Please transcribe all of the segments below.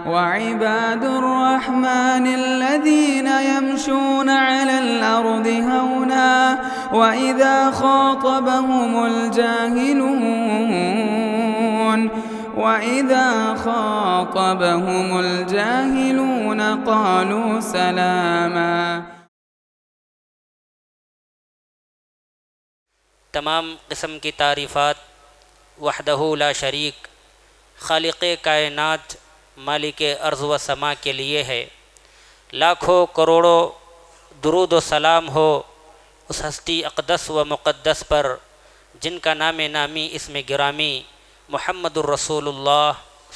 وعباد الرحمن الذين يمشون على الأرض هونا وإذا خاطبهم الجاهلون قالوا سلاما۔ تمام قسم کی تعریفات وحدہ لا شریک خالق کائنات مالک ارض و سما کے لیے ہے۔ لاکھوں کروڑوں درود و سلام ہو اس ہستی اقدس و مقدس پر جن کا نام نامی اسم گرامی محمد الرسول اللہ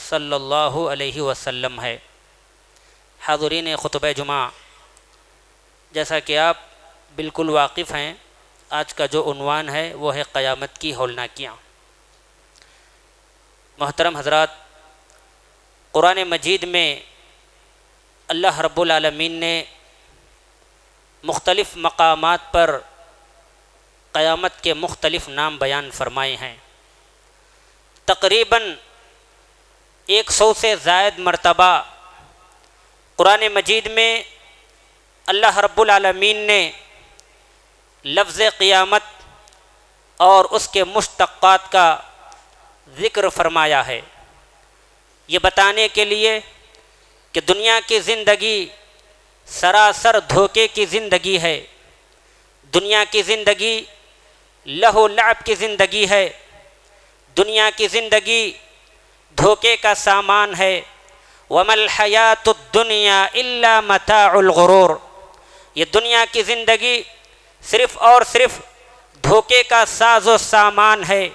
صلی اللہ علیہ وسلم ہے۔ حاضرین خطبہ جمعہ، جیسا کہ آپ بالکل واقف ہیں، آج کا جو عنوان ہے وہ ہے قیامت کی ہولناکیاں۔ محترم حضرات، قرآن مجید میں اللہ رب العالمین نے مختلف مقامات پر قیامت کے مختلف نام بیان فرمائے ہیں۔ تقریباً 100 سے زائد مرتبہ قرآن مجید میں اللہ رب العالمین نے لفظ قیامت اور اس کے مشتقات کا ذکر فرمایا ہے، یہ بتانے کے لیے کہ دنیا کی زندگی سراسر دھوکے کی زندگی ہے، دنیا کی زندگی لہو لعب کی زندگی ہے، دنیا کی زندگی دھوکے کا سامان ہے۔ وَمَا الْحَيَاةُ الدُّنْيَا إِلَّا مَتَاعُ الْغُرُورِ، یہ دنیا کی زندگی صرف اور صرف دھوکے کا ساز و سامان ہے۔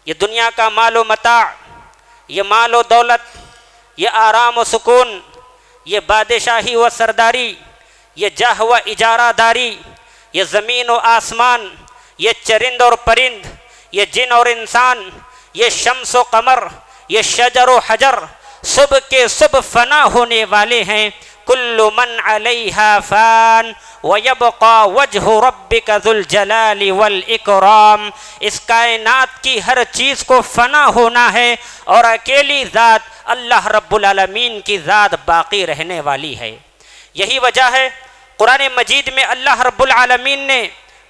یہ دنیا کا مال و متاع، یہ مال و دولت، یہ آرام و سکون، یہ بادشاہی و سرداری، یہ جاہ و اجارہ داری، یہ زمین و آسمان، یہ چرند اور پرند، یہ جن اور انسان، یہ شمس و قمر، یہ شجر و حجر، سب کے سب فنا ہونے والے ہیں۔ کل من علیہا فان ویبقى وجہ ربک ذو الجلال والاکرام، اس کائنات کی ہر چیز کو فنا ہونا ہے اور اکیلی ذات اللہ رب العالمین کی ذات باقی رہنے والی ہے۔ یہی وجہ ہے قرآن مجید میں اللہ رب العالمین نے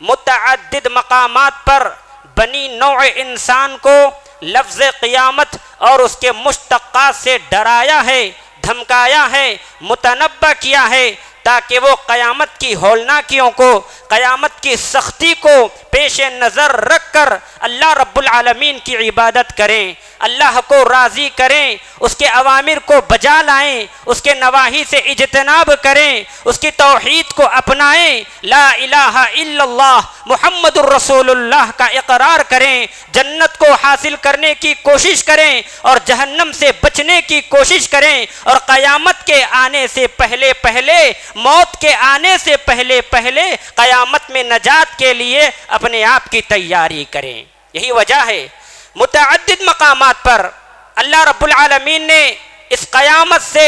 متعدد مقامات پر بنی نوع انسان کو لفظ قیامت اور اس کے مشتقات سے ڈرایا ہے، دھمکایا ہے، متنبہ کیا ہے، تاکہ وہ قیامت کی ہولناکیوں کو، قیامت کی سختی کو پیش نظر رکھ کر اللہ رب العالمین کی عبادت کریں، اللہ کو راضی کریں، اس کے اوامر کو بجا لائیں، اس کے نواہی سے اجتناب کریں، اس کی توحید کو اپنائیں، لا الہ الا اللہ محمد الرسول اللہ کا اقرار کریں، جنت کو حاصل کرنے کی کوشش کریں اور جہنم سے بچنے کی کوشش کریں، اور قیامت کے آنے سے پہلے پہلے، موت کے آنے سے پہلے پہلے قیامت میں نجات کے لیے اپنے آپ کی تیاری کریں۔ یہی وجہ ہے متعدد مقامات پر اللہ رب العالمین نے اس قیامت سے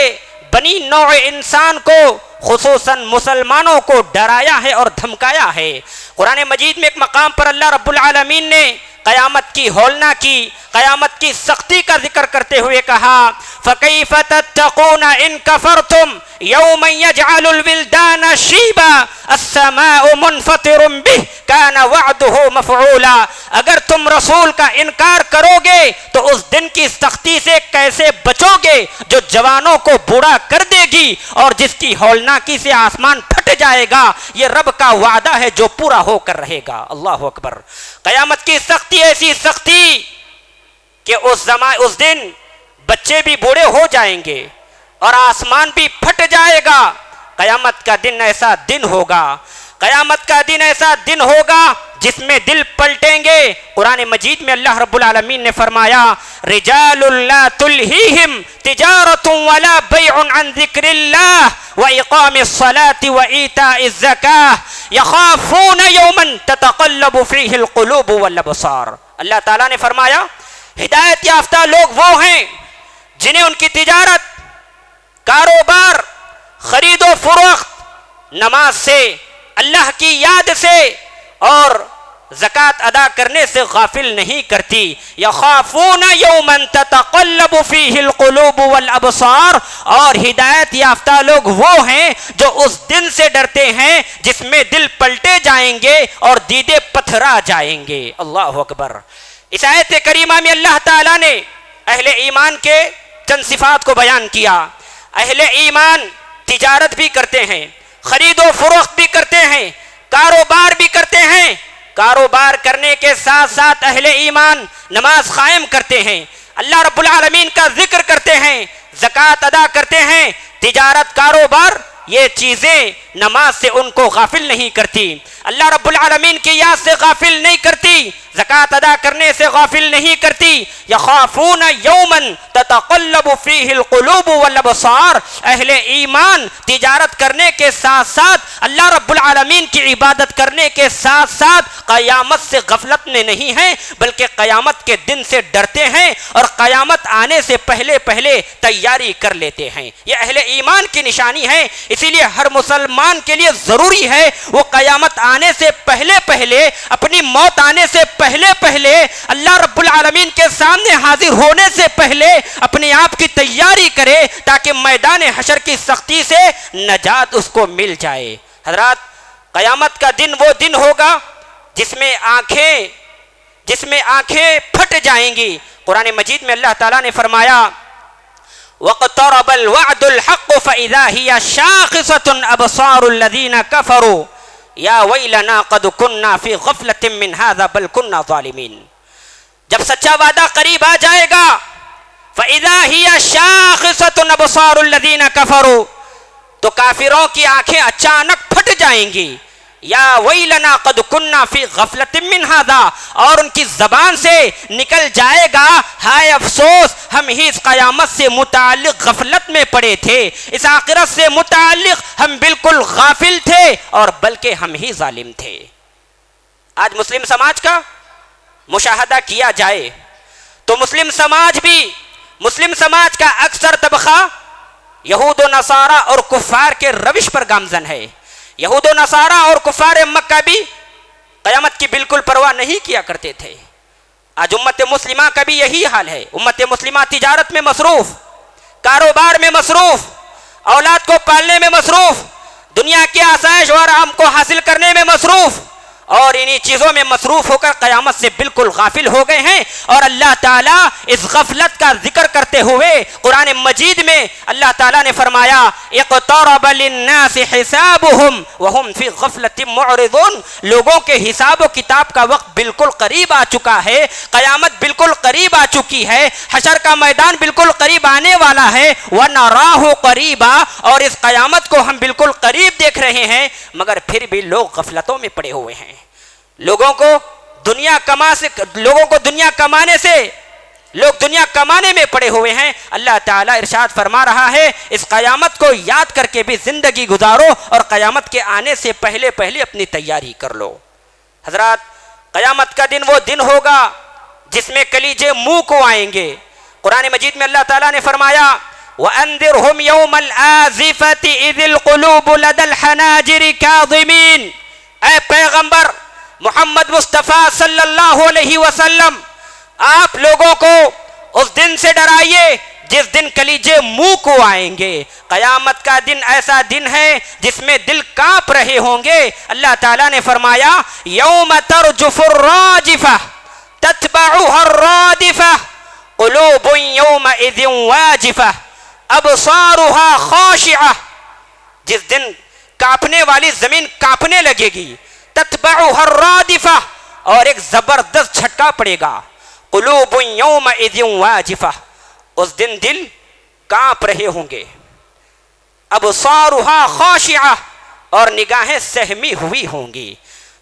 بنی نوع انسان کو، خصوصاً مسلمانوں کو ڈرایا ہے اور دھمکایا ہے۔ قرآن مجید میں ایک مقام پر اللہ رب العالمین نے قیامت کی ہولناکی، قیامت کی سختی کا ذکر کرتے ہوئے کہا فَكَيْفَ تَتَّقُونَ إِن كَفَرْتُمْ يَوْمًا يَجْعَلُ الْوِلْدَانَ شِيبًا السَّمَاءُ مُنْفَطِرٌ بِهِ كَانَ وَعْدُهُ مَفْعُولًا، اگر تم رسول کا انکار کرو گے تو اس دن کی سختی سے کیسے بچو گے جو جوانوں کو بوڑھا کر دے گی اور جس کی ہولناکی سے آسمان پھٹ جائے گا، یہ رب کا وعدہ ہے جو پورا ہو کر رہے گا۔ اللہ اکبر۔ قیامت کی سختی ایسی سختی کہ اس دن بچے بھی بوڑھے ہو جائیں گے اور آسمان بھی پھٹ جائے گا۔ قیامت کا دن ایسا دن ہوگا، قیامت کا دن ایسا دن ہوگا جس میں دل پلٹیں گے۔ قرآن مجید میں اللہ رب العالمین نے فرمایا رجال لا تلہیہم تجارت ولا بیع عن ذکر اللہ واقام الصلاة وایتاء الزکاة یخافون یوما تتقلب فیہ القلوب والابصار۔ اللہ تعالیٰ نے فرمایا ہدایت یافتہ لوگ وہ ہیں جنہیں ان کی تجارت، کاروبار، خرید و فروخت نماز سے، اللہ کی یاد سے اور زکوٰۃ ادا کرنے سے غافل نہیں کرتی. یخافون یوما تتقلب فیہ القلوب والابصار، اور ہدایت یافتہ لوگ وہ ہیں جو اس دن سے ڈرتے ہیں جس میں دل پلٹے جائیں گے اور دیدے پتھرا جائیں گے. اللہ اکبر. اس آیت کریمہ میں اللہ تعالیٰ نے اہل ایمان کے چند صفات کو بیان کیا. اہل ایمان تجارت بھی کرتے ہیں، خرید و فروخت بھی کرتے ہیں، کاروبار بھی کرتے ہیں. کاروبار کرنے کے ساتھ ساتھ اہل ایمان نماز قائم کرتے ہیں، اللہ رب العالمین کا ذکر کرتے ہیں، زکوٰۃ ادا کرتے ہیں. تجارت، کاروبار، یہ چیزیں نماز سے ان کو غافل نہیں کرتی، اللہ رب العالمین کی یاد سے غافل نہیں کرتی، زکوٰۃ ادا کرنے سے غافل نہیں کرتی. یخافون یوما تتقلب فیہ القلوب والابصار. اہل ایمان تجارت کرنے کے ساتھ ساتھ اللہ رب العالمین کی عبادت کرنے کے ساتھ ساتھ قیامت سے غفلت میں نہیں ہیں، بلکہ قیامت کے دن سے ڈرتے ہیں اور قیامت آنے سے پہلے پہلے تیاری کر لیتے ہیں. یہ اہل ایمان کی نشانی ہے. اسی لیے ہر مسلمان کے لیے ضروری ہے وہ قیامت آنے سے پہلے پہلے، اپنی موت آنے سے پہلے پہلے، اللہ رب العالمین کے سامنے حاضر ہونے سے پہلے اپنے آپ کی تیاری کرے تاکہ میدان حشر کی سختی سے نجات اس کو مل جائے. حضرات، قیامت کا دن وہ دن ہوگا جس میں آنکھیں پھٹ جائیں گی. قرآن مجید میں اللہ تعالیٰ نے فرمایا وَاقْتَرَبَ الْوَعْدُ الْحَقُّ فَإِذَا هِيَ شَاخِصَةٌ أَبْصَارُ الَّذِينَ كَفَرُوا يَا وَيْلَنَا قَدْ كُنَّا فِي غَفْلَةٍ مِّنْ هَذَا بَلْ كُنَّا ظَالِمِينَ. جب سچا وعدہ قریب آ جائے گا فَإِذَا هِيَ شَاخِصَةٌ أَبْصَارُ الَّذِينَ كَفَرُوا، تو کافروں کی آنکھیں اچانک پھٹ جائیں گی. یا ویلنا قد کننا فی غفلۃ من ھذا، اور ان کی زبان سے نکل جائے گا ہائے افسوس، ہم ہی اس قیامت سے متعلق غفلت میں پڑے تھے، اس آخرت سے متعلق ہم بالکل غافل تھے اور بلکہ ہم ہی ظالم تھے. آج مسلم سماج کا مشاہدہ کیا جائے تو مسلم سماج کا اکثر طبقہ یہود و نصارہ اور کفار کے روش پر گامزن ہے. یہود و نصارہ اور کفار مکہ بھی قیامت کی بالکل پرواہ نہیں کیا کرتے تھے. آج امت مسلمہ کا بھی یہی حال ہے. امت مسلمہ تجارت میں مصروف، کاروبار میں مصروف، اولاد کو پالنے میں مصروف، دنیا کی آسائش و آرام کو حاصل کرنے میں مصروف، اور انہی چیزوں میں مصروف ہو کر قیامت سے بالکل غافل ہو گئے ہیں. اور اللہ تعالیٰ اس غفلت کا ذکر کرتے ہوئے قرآن مجید میں اللہ تعالیٰ نے فرمایا اقترب للناس حسابهم وهم في غفلة معرضون. لوگوں کے حساب و کتاب کا وقت بالکل قریب آ چکا ہے، قیامت بالکل قریب آ چکی ہے، حشر کا میدان بالکل قریب آنے والا ہے. ونراہ قریبا، اور اس قیامت کو ہم بالکل قریب دیکھ رہے ہیں، مگر پھر بھی لوگ غفلتوں میں پڑے ہوئے ہیں. لوگوں کو دنیا کمانے میں پڑے ہوئے ہیں. اللہ تعالیٰ ارشاد فرما رہا ہے اس قیامت کو یاد کر کے بھی زندگی گزارو اور قیامت کے آنے سے پہلے پہلے اپنی تیاری کر لو. حضرات، قیامت کا دن وہ دن ہوگا جس میں کلیجے منہ کو آئیں گے. قرآن مجید میں اللہ تعالیٰ نے فرمایا وَأَنذِرْهُمْ يَوْمَ الْآزِفَةِ إِذِ الْقُلُوبُ لَدَى الْحَنَاجِرِ كَاظِمِينَ. اے پیغمبر محمد مصطفیٰ صلی اللہ علیہ وسلم، آپ لوگوں کو اس دن سے ڈرائیے جس دن کلیجے منہ کو آئیں گے. قیامت کا دن ایسا دن ہے جس میں دل کانپ رہے ہوں گے. اللہ تعالیٰ نے فرمایا یوم ترجف الراجفہ تتبعها الرادفہ قلوب یومئذ واجفہ ابصارها خاشعہ. جس دن کانپنے والی زمین کانپنے لگے گی، تتبعها الرادفہ، اور ایک زبردست جھٹکا پڑے گا. قلوب یومئذ واجفہ، اس دن دل کانپ رہے ہوں گے. ابصارها خاشعہ، اور نگاہیں سہمی ہوئی ہوں گی.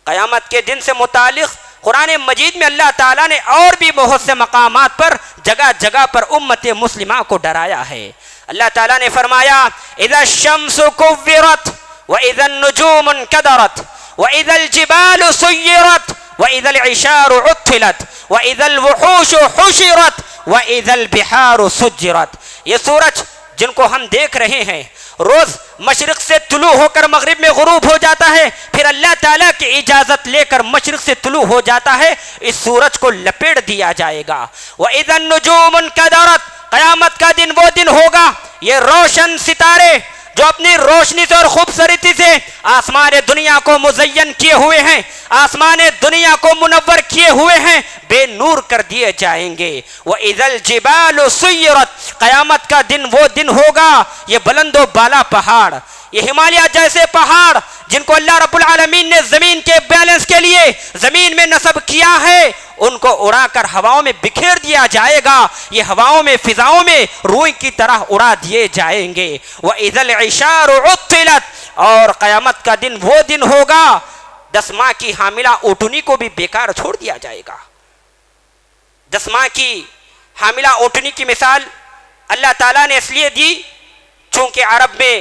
قیامت کے دن سے متعلق قرآن مجید میں اللہ تعالیٰ نے اور بھی بہت سے مقامات پر جگہ جگہ پر امت مسلمہ کو ڈرایا ہے. اللہ تعالیٰ نے فرمایا اذا الشمس كورت واذا النجوم انكدرت واذا الجبال سيرت واذا العشار عطلت واذا الوحوش حشرت واذا البحار سجرت. یہ سورج جن کو ہم دیکھ رہے ہیں روز مشرق سے طلوع ہو کر مغرب میں غروب ہو جاتا ہے، پھر اللہ تعالیٰ کی اجازت لے کر مشرق سے طلوع ہو جاتا ہے، اس سورج کو لپیٹ دیا جائے گا۔ وَإِذَا النُّجُومُ انْكَدَرَتْ، قیامت کا دن وہ دن ہوگا، یہ روشن ستارے جو اپنی روشنی سے اور خوبصورتی سے آسمان دنیا کو مزین کیے ہوئے ہیں، آسمان دنیا کو منور کیے ہوئے ہیں، بے نور کر دیے جائیں گے۔ وَإِذَا الْجِبَالُ سُيِّرَتْ، قیامت کا دن وہ دن ہوگا، یہ بلند و بالا پہاڑ، یہ ہمالیہ جیسے پہاڑ جن کو اللہ رب العالمین نے زمین کے بیلنس کے لیے زمین میں نصب کیا ہے، ان کو اڑا کر ہواؤں میں بکھیر دیا جائے گا، یہ ہواؤں میں فضاؤں میں روئی کی طرح اڑا دیے جائیں گے۔ وَإِذَا الْعِشَارُ عُطِّلَتْ، اور قیامت کا دن وہ دن ہوگا 10 ماہ کی حاملہ اونٹنی کو بھی بیکار چھوڑ دیا جائے گا۔ 10 ماہ کی حاملہ اونٹنی کی مثال اللہ تعالیٰ نے اس لیے دی چونکہ عرب میں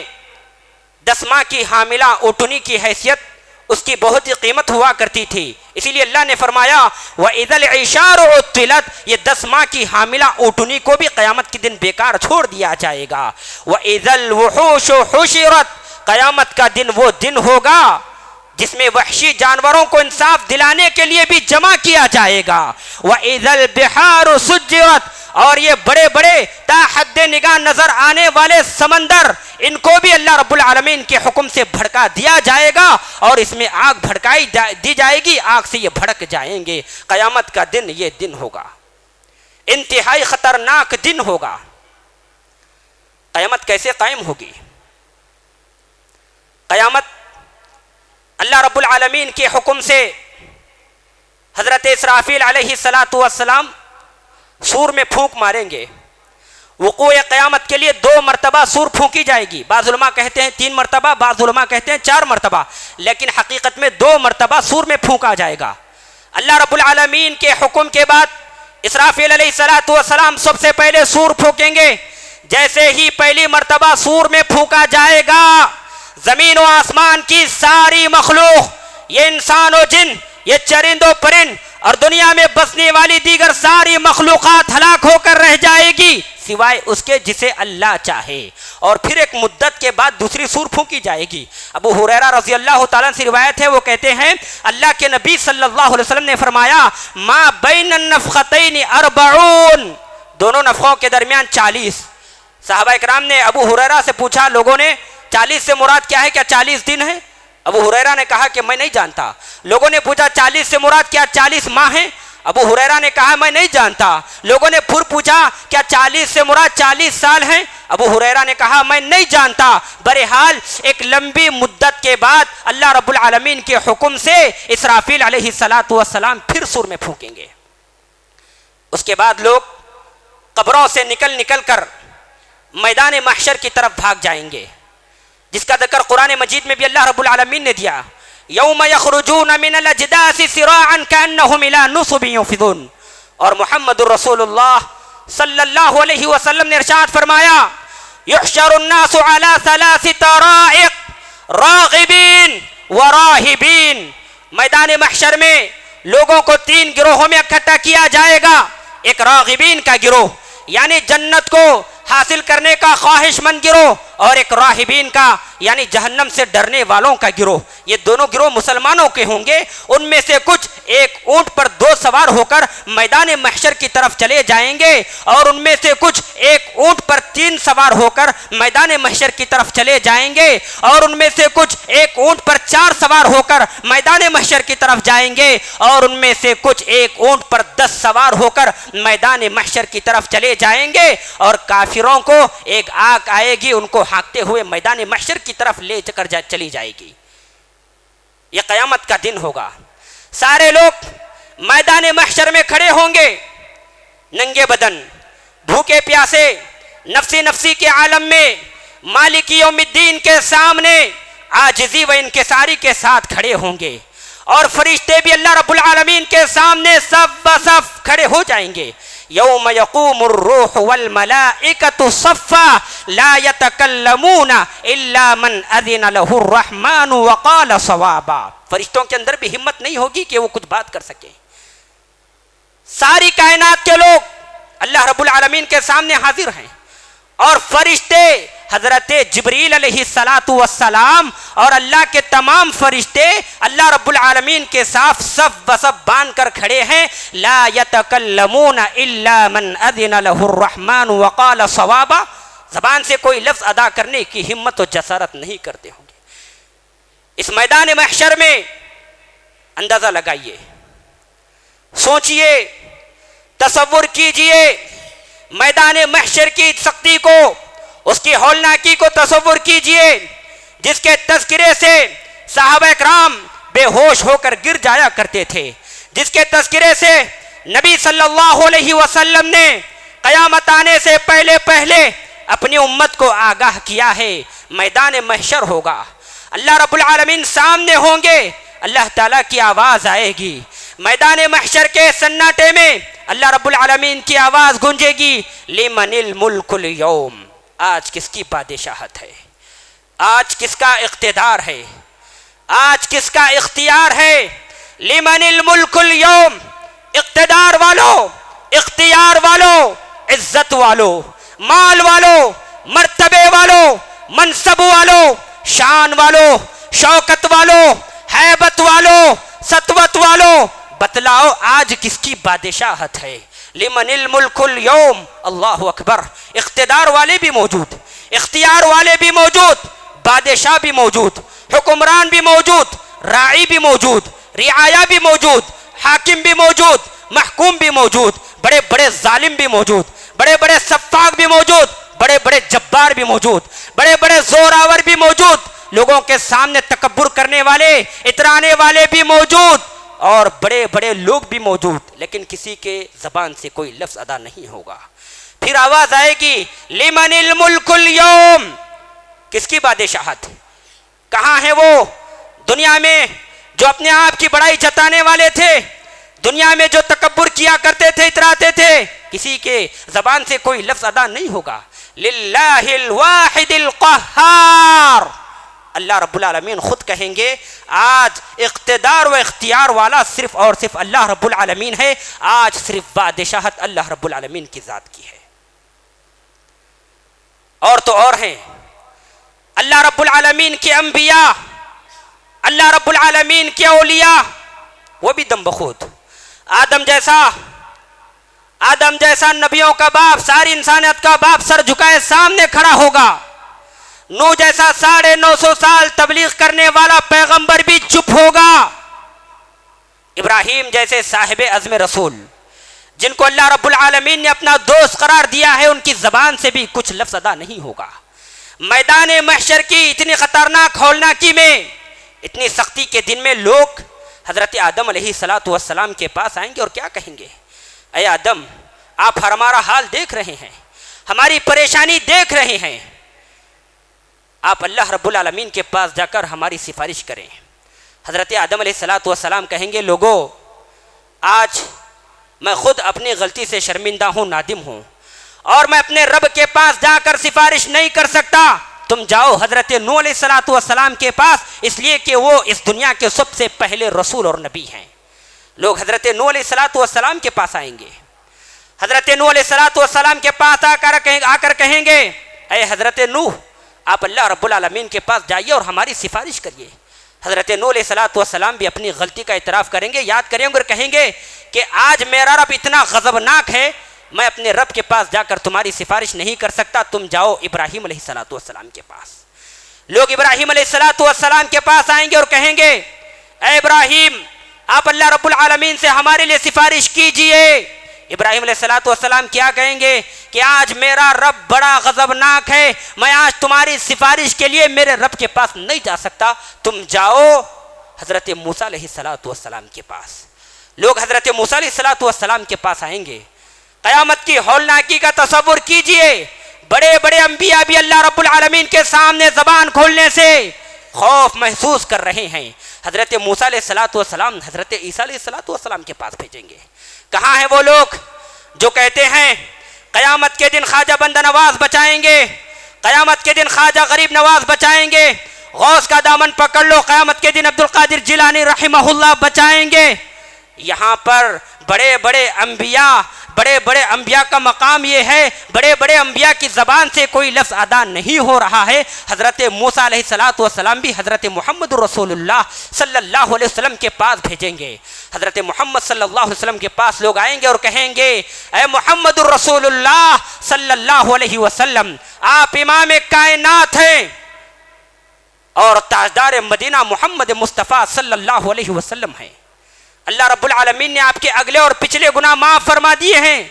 10 ماہ کی حاملہ اونٹنی کی حیثیت اس کی بہت ہی قیمت ہوا کرتی تھی، اسی لیے اللہ نے فرمایا وَإِذَا الْعِشَارُ عُطِّلَتْ، یہ 10 ماہ کی حاملہ اونٹنی کو بھی قیامت کے دن بیکار چھوڑ دیا جائے گا۔ وَإِذَا الْوُحُوشُ حُشِرَتْ، قیامت کا دن وہ دن ہوگا جس میں وحشی جانوروں کو انصاف دلانے کے لیے بھی جمع کیا جائے گا۔ وَإِذَا الْبِحَارُ سُجِّرَتْ، اور یہ بڑے بڑے تا حد نگاہ نظر آنے والے سمندر، ان کو بھی اللہ رب العالمین کے حکم سے بھڑکا دیا جائے گا اور اس میں آگ بھڑکائی دی جائے گی، آگ سے یہ بھڑک جائیں گے۔ قیامت کا دن یہ دن ہوگا، انتہائی خطرناک دن ہوگا۔ قیامت کیسے قائم ہوگی؟ قیامت اللہ رب العالمین کے حکم سے حضرت اسرافیل علیہ السلام سور میں پھونک ماریں گے۔ وقوع قیامت کے لیے 2 مرتبہ سور پھونکی جائے گی، بعض علماء کہتے ہیں 3 مرتبہ، بعض علماء کہتے ہیں 4 مرتبہ، لیکن حقیقت میں 2 مرتبہ سور میں پھونکا جائے گا۔ اللہ رب العالمین کے حکم کے بعد اسرافیل علیہ السلام سب سے پہلے سور پھونکیں گے۔ جیسے ہی پہلی مرتبہ سور میں پھونکا جائے گا، زمین و آسمان کی ساری مخلوق، یہ انسان و جن، یہ چرند و پرند اور دنیا میں بسنے والی دیگر ساری مخلوقات ہلاک ہو کر رہ جائے گی سوائے اس کے جسے اللہ چاہے۔ اور پھر ایک مدت کے بعد دوسری سور پھونکی جائے گی۔ ابو ہریرہ رضی اللہ تعالیٰ سے روایت ہے، وہ کہتے ہیں اللہ کے نبی صلی اللہ علیہ وسلم نے فرمایا ما بین النفختین 40، دونوں نفخوں کے درمیان 40۔ صحابہ اکرام نے ابو ہریرہ سے پوچھا، لوگوں نے 40 سے مراد کیا ہے؟ کیا 40 دن ہے؟ ابو ہریرہ نے کہا کہ میں نہیں جانتا۔ لوگوں نے پوچھا 40 سے مراد کیا 40 ماہ ہیں؟ ابو ہریرہ نے کہا میں نہیں جانتا۔ لوگوں نے پھر پوچھا کیا 40 سے مراد 40 سال ہیں؟ ابو ہریرہ نے کہا میں نہیں جانتا۔ بہرحال ایک لمبی مدت کے بعد اللہ رب العالمین کے حکم سے اسرافیل علیہ السلام پھر سور میں پھونکیں گے۔ اس کے بعد لوگ قبروں سے نکل کر میدان محشر کی طرف بھاگ جائیں گے، جس کا ذکر قرآن مجید میں بھی اللہ رب العالمین نے دیا، یوم یخرجون من الاجداث سراعا کانہم الی نصب یوفضون۔ اور محمد الرسول اللہ صلی اللہ علیہ وسلم نے ارشاد فرمایا یحشر الناس علی 3 طرائق راغبین وراہبین، میدان محشر میں لوگوں کو 3 گروہوں میں اکٹھا کیا جائے گا۔ ایک راغبین کا گروہ یعنی جنت کو حاصل کرنے کا خواہش مند گروہ، اور ایک راہبین کا یعنی جہنم سے ڈرنے والوں کا گروہ۔ یہ دونوں گروہ مسلمانوں کے ہوں گے۔ ان میں سے کچھ ایک اونٹ پر 2 سوار ہو کر میدان محشر کی طرف چلے جائیں گے، اور ان میں سے کچھ ایک اونٹ پر 3 سوار ہو کر میدان محشر کی طرف چلے جائیں گے، اور ان میں سے کچھ ایک اونٹ پر 4 سوار ہو کر میدان محشر کی طرف جائیں گے، اور ان میں سے کچھ ایک اونٹ پر 10 سوار ہو کر میدان محشر کی طرف چلے جائیں گے۔ اور کافروں کو ایک آگ آئے گی، ان کو ہانکتے ہوئے میدان محشر کی طرف لے کر چلی جائے گی۔ یہ قیامت کا دن ہوگا۔ سارے لوگ میدان محشر میں کھڑے ہوں گے، ننگے بدن، بھوکے پیاسے، نفسی کے عالم میں مالک یوم الدین کے سامنے عاجزی و انکساری کے ساتھ کھڑے ہوں گے، اور فرشتے بھی اللہ رب العالمین کے سامنے صف بصف کھڑے ہو جائیں گے۔ یوم یقوم الروح والملائکۃ صفا لا یتکلمون الا من اذن له الرحمن وقال صوابا۔ فرشتوں کے اندر بھی ہمت نہیں ہوگی کہ وہ کچھ بات کر سکیں۔ ساری کائنات کے لوگ اللہ رب العالمین کے سامنے حاضر ہیں، اور فرشتے حضرت جبریل علیہ السلام اور اللہ کے تمام فرشتے اللہ رب العالمین کے صاف صف بصف باندھ کر کھڑے ہیں. لا یتکلمون الا من اذن له الرحمن وقال صوابا. زبان سے کوئی لفظ ادا کرنے کی ہمت و جسارت نہیں کرتے ہوں گے. اس میدان محشر میں اندازہ لگائیے، سوچئے، تصور کیجئے میدان محشر کی سختی کو، اس کی ہولناکی کو تصور کیجئے جس کے تذکرے سے صحابہ اکرام بے ہوش ہو کر گر جایا کرتے تھے، جس کے تذکرے سے نبی صلی اللہ علیہ وسلم نے قیامت آنے سے پہلے پہلے اپنی امت کو آگاہ کیا ہے. میدان محشر ہوگا، اللہ رب العالمین سامنے ہوں گے، اللہ تعالیٰ کی آواز آئے گی. میدان محشر کے سناٹے میں اللہ رب العالمین کی آواز گونجے گی، لمن الملک اليوم. آج کس کی بادشاہت ہے؟ آج کس کا اقتدار ہے؟ آج کس کا اختیار ہے؟ لمن الملک اليوم. اقتدار والو، اختیار والو، عزت والو، مال والو، مرتبے والو، منصب والو، شان والو، شوکت والو، ہیبت والو، سطوت والو، بتلاؤ آج کس کی بادشاہت ہے؟ لمن الملک اليوم. اللہ اکبر. اقتدار والے بھی موجود، اختیار والے بھی موجود، بادشاہ بھی موجود، حکمران بھی موجود، راعی بھی موجود، رعایا بھی موجود، حاکم بھی موجود، محکوم بھی موجود، بڑے بڑے ظالم بھی موجود، بڑے بڑے سفاک بھی موجود، بڑے بڑے جبار بھی موجود، بڑے بڑے زوراور بھی موجود، لوگوں کے سامنے تکبر کرنے والے، اترانے والے بھی موجود، اور بڑے بڑے لوگ بھی موجود، لیکن کسی کے زبان سے کوئی لفظ ادا نہیں ہوگا. پھر آواز آئے گی، لمن الملک اليوم. کس کی بادشاہت؟ کہاں ہیں وہ دنیا میں جو اپنے آپ کی بڑائی جتانے والے تھے، دنیا میں جو تکبر کیا کرتے تھے، اتراتے تھے؟ کسی کے زبان سے کوئی لفظ ادا نہیں ہوگا. للہ الواحد القہار. اللہ رب العالمین خود کہیں گے آج اقتدار و اختیار والا صرف اور صرف اللہ رب العالمین ہے. آج صرف بادشاہت اللہ رب العالمین کی ذات کی ہے. اور تو اور ہیں اللہ رب العالمین کے انبیاء، اللہ رب العالمین کے اولیاء، وہ بھی دم بخود. آدم جیسا نبیوں کا باپ، ساری انسانیت کا باپ سر جھکائے سامنے کھڑا ہوگا. نوح جیسا 950 سال تبلیغ کرنے والا پیغمبر بھی چپ ہوگا. ابراہیم جیسے صاحب عزم رسول جن کو اللہ رب العالمین نے اپنا دوست قرار دیا ہے، ان کی زبان سے بھی کچھ لفظ ادا نہیں ہوگا. میدان محشر کی اتنی خطرناک ہولناکی میں، اتنی سختی کے دن میں لوگ حضرت آدم علیہ السلام کے پاس آئیں گے اور کیا کہیں گے؟ اے آدم، آپ ہمارا حال دیکھ رہے ہیں، ہماری پریشانی دیکھ رہے ہیں، آپ اللہ رب العالمین کے پاس جا کر ہماری سفارش کریں. حضرت آدم علیہ السلام کہیں گے، لوگوں، آج میں خود اپنی غلطی سے شرمندہ ہوں، نادم ہوں، اور میں اپنے رب کے پاس جا کر سفارش نہیں کر سکتا. تم جاؤ حضرت نوح علیہ السلام کے پاس، اس لیے کہ وہ اس دنیا کے سب سے پہلے رسول اور نبی ہیں. لوگ حضرت نوح علیہ السلام کے پاس آئیں گے. حضرت نوح علیہ السلام کے پاس آ کر کہیں گے، اے حضرت نوح، آپ اللہ رب العالمین کے پاس جائیے اور ہماری سفارش کریے. حضرت نوح علیہ السلام بھی اپنی غلطی کا اعتراف کریں گے، یاد کریں گے اور کہیں گے کہ آج میرا رب اتنا غضبناک ہے، میں اپنے رب کے پاس جا کر تمہاری سفارش نہیں کر سکتا. تم جاؤ ابراہیم علیہ السلام کے پاس. لوگ ابراہیم علیہ السلام کے پاس آئیں گے اور کہیں گے، اے ابراہیم، آپ اللہ رب العالمین سے ہمارے لیے سفارش کیجئے. ابراہیم علیہ السلام کیا کہیں گے کہ آج میرا رب بڑا غضبناک ہے، میں آج تمہاری سفارش کے لیے میرے رب کے پاس نہیں جا سکتا. تم جاؤ حضرت موسیٰ علیہ السلام کے پاس. لوگ حضرت موسیٰ علیہ السلام کے پاس آئیں گے. قیامت کی ہولناکی کا تصور کیجئے. بڑے بڑے انبیاء بھی اللہ رب العالمین کے سامنے زبان کھولنے سے خوف محسوس کر رہے ہیں. حضرت موسیٰ علیہ السلام حضرت عیسیٰ علیہ السلام کے پاس بھیجیں گے. کہاں ہیں وہ لوگ جو کہتے ہیں قیامت کے دن خواجہ بندہ نواز بچائیں گے، قیامت کے دن خواجہ غریب نواز بچائیں گے، غوث کا دامن پکڑ لو، قیامت کے دن عبدالقادر جیلانی رحمہ اللہ بچائیں گے. یہاں پر بڑے بڑے انبیاء بڑے بڑے انبیاء کا مقام یہ ہے، بڑے بڑے انبیاء کی زبان سے کوئی لفظ ادا نہیں ہو رہا ہے۔ حضرت موسیٰ علیہ السلام بھی حضرت محمد رسول اللہ صلی اللہ علیہ وسلم کے پاس بھیجیں گے۔ حضرت محمد صلی اللہ علیہ وسلم کے پاس لوگ آئیں گے اور کہیں گے اے محمد رسول اللہ صلی اللہ علیہ وسلم، آپ امام کائنات ہیں اور تاجدار مدینہ محمد مصطفیٰ صلی اللہ علیہ وسلم ہیں۔ اللہ رب العالمین نے آپ کے اگلے اور پچھلے گناہ معاف فرما دیے ہیں،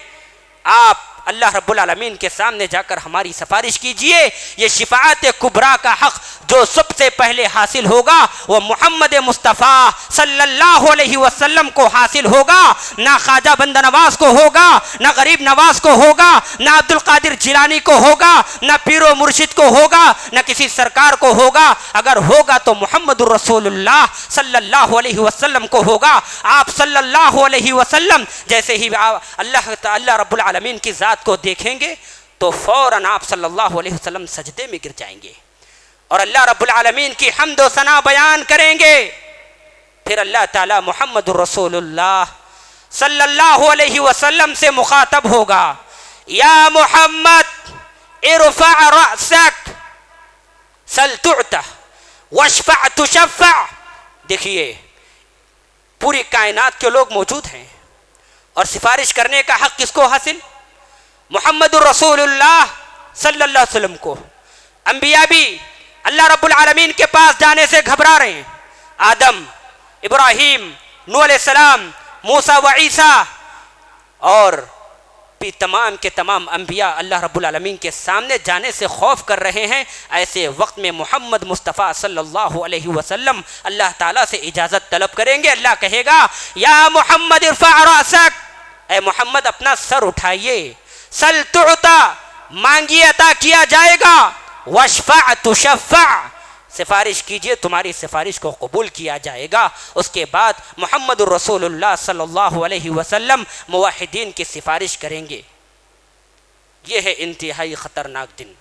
آپ اللہ رب العالمین کے سامنے جا کر ہماری سفارش کیجئے۔ یہ شفاعت کبریٰ کا حق جو سب سے پہلے حاصل ہوگا وہ محمد مصطفیٰ صلی اللہ علیہ وسلم کو حاصل ہوگا، نہ خواجہ بندہ نواز کو ہوگا، نہ غریب نواز کو ہوگا، نہ عبد القادر جیلانی کو ہوگا، نہ پیر و مرشد کو ہوگا، نہ کسی سرکار کو ہوگا۔ اگر ہوگا تو محمد الرسول اللہ صلی اللہ علیہ وسلم کو ہوگا۔ آپ صلی اللہ علیہ وسلم جیسے ہی اللہ رب العالمین کی ذات کو دیکھیں گے تو فوراً آپ صلی اللہ علیہ وسلم سجدے میں گر جائیں گے اور اللہ رب العالمین کی حمد و ثنا بیان کریں گے۔ پھر اللہ تعالی محمد الرسول اللہ صلی اللہ علیہ وسلم سے مخاطب ہوگا، یا محمد ارفع رأسک سل تعطى واشفع تشفع۔ دیکھیے پوری کائنات کے لوگ موجود ہیں اور سفارش کرنے کا حق کس کو حاصل؟ محمد الرسول اللہ صلی اللہ علیہ وسلم کو۔ انبیاء بھی اللہ رب العالمین کے پاس جانے سے گھبرا رہے ہیں، آدم، ابراہیم، نوح علیہ السلام، موسیٰ و عیسیٰ اور بھی تمام کے تمام انبیاء اللہ رب العالمین کے سامنے جانے سے خوف کر رہے ہیں۔ ایسے وقت میں محمد مصطفیٰ صلی اللہ علیہ وسلم اللہ تعالیٰ سے اجازت طلب کریں گے۔ اللہ کہے گا یا محمد ارفع رأسک، اے محمد اپنا سر اٹھائیے، سل تعطى مانگیے عطا کیا جائے گا، واشفع تشفع سفارش کیجئے تمہاری سفارش کو قبول کیا جائے گا۔ اس کے بعد محمد الرسول اللہ صلی اللہ علیہ وسلم موحدین کی سفارش کریں گے۔ یہ ہے انتہائی خطرناک دن،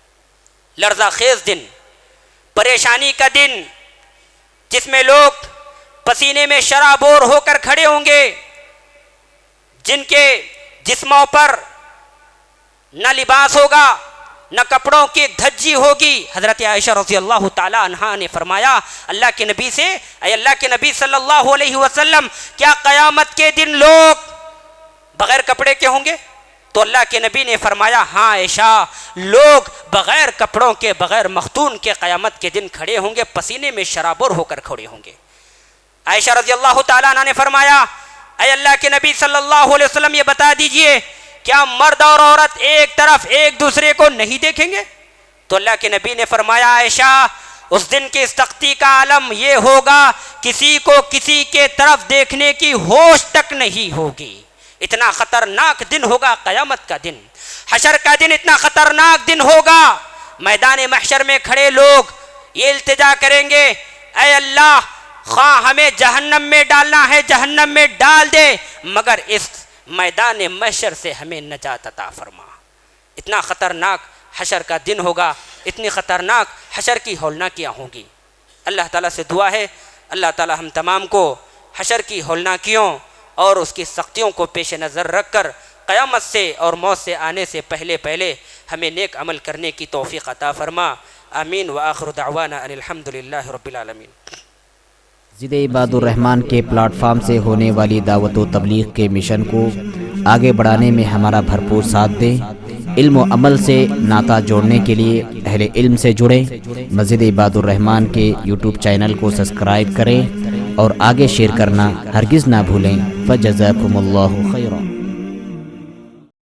لرزہ خیز دن، پریشانی کا دن، جس میں لوگ پسینے میں شرابور ہو کر کھڑے ہوں گے، جن کے جسموں پر نہ لباس ہوگا، نہ کپڑوں کی دھجی ہوگی۔ حضرت عائشہ رضی اللہ تعالی عنہا نے فرمایا اللہ کے نبی سے، اے اللہ کے نبی صلی اللہ علیہ وسلم، کیا قیامت کے دن لوگ بغیر کپڑے کے ہوں گے؟ تو اللہ کے نبی نے فرمایا ہاں عائشہ، لوگ بغیر کپڑوں کے، بغیر مختون کے قیامت کے دن کھڑے ہوں گے، پسینے میں شرابور ہو کر کھڑے ہوں گے۔ عائشہ رضی اللہ تعالی عنہا نے فرمایا اے اللہ کے نبی صلی اللہ علیہ وسلم، یہ بتا دیجئے کیا مرد اور عورت ایک طرف ایک دوسرے کو نہیں دیکھیں گے؟ تو اللہ کے نبی نے فرمایا عائشہ، اس دن کی سختی کا عالم یہ ہوگا کسی کو کسی کے طرف دیکھنے کی ہوش تک نہیں ہوگی۔ اتنا خطرناک دن ہوگا قیامت کا دن، حشر کا دن اتنا خطرناک دن ہوگا۔ میدان محشر میں کھڑے لوگ یہ التجا کریں گے اے اللہ خواہ ہمیں جہنم میں ڈالنا ہے جہنم میں ڈال دے، مگر اس میدان محشر سے ہمیں نجات عطا فرما۔ اتنا خطرناک حشر کا دن ہوگا، اتنی خطرناک حشر کی ہولناکیاں ہوں گی۔ اللہ تعالیٰ سے دعا ہے اللہ تعالیٰ ہم تمام کو حشر کی ہولناکیوں اور اس کی سختیوں کو پیش نظر رکھ کر قیامت سے اور موت سے آنے سے پہلے ہمیں نیک عمل کرنے کی توفیق عطا فرما۔ آمین وآخر دعوانا ان الحمد للہ رب العالمین۔ مسجد عباد الرحمن کے پلیٹ فارم سے ہونے والی دعوت و تبلیغ کے مشن کو آگے بڑھانے میں ہمارا بھرپور ساتھ دیں۔ علم و عمل سے ناطہ جوڑنے کے لیے اہل علم سے جڑیں۔ مسجد عباد الرحمن کے یوٹیوب چینل کو سبسکرائب کریں اور آگے شیئر کرنا ہرگز نہ بھولیں۔ فجزاکم اللہ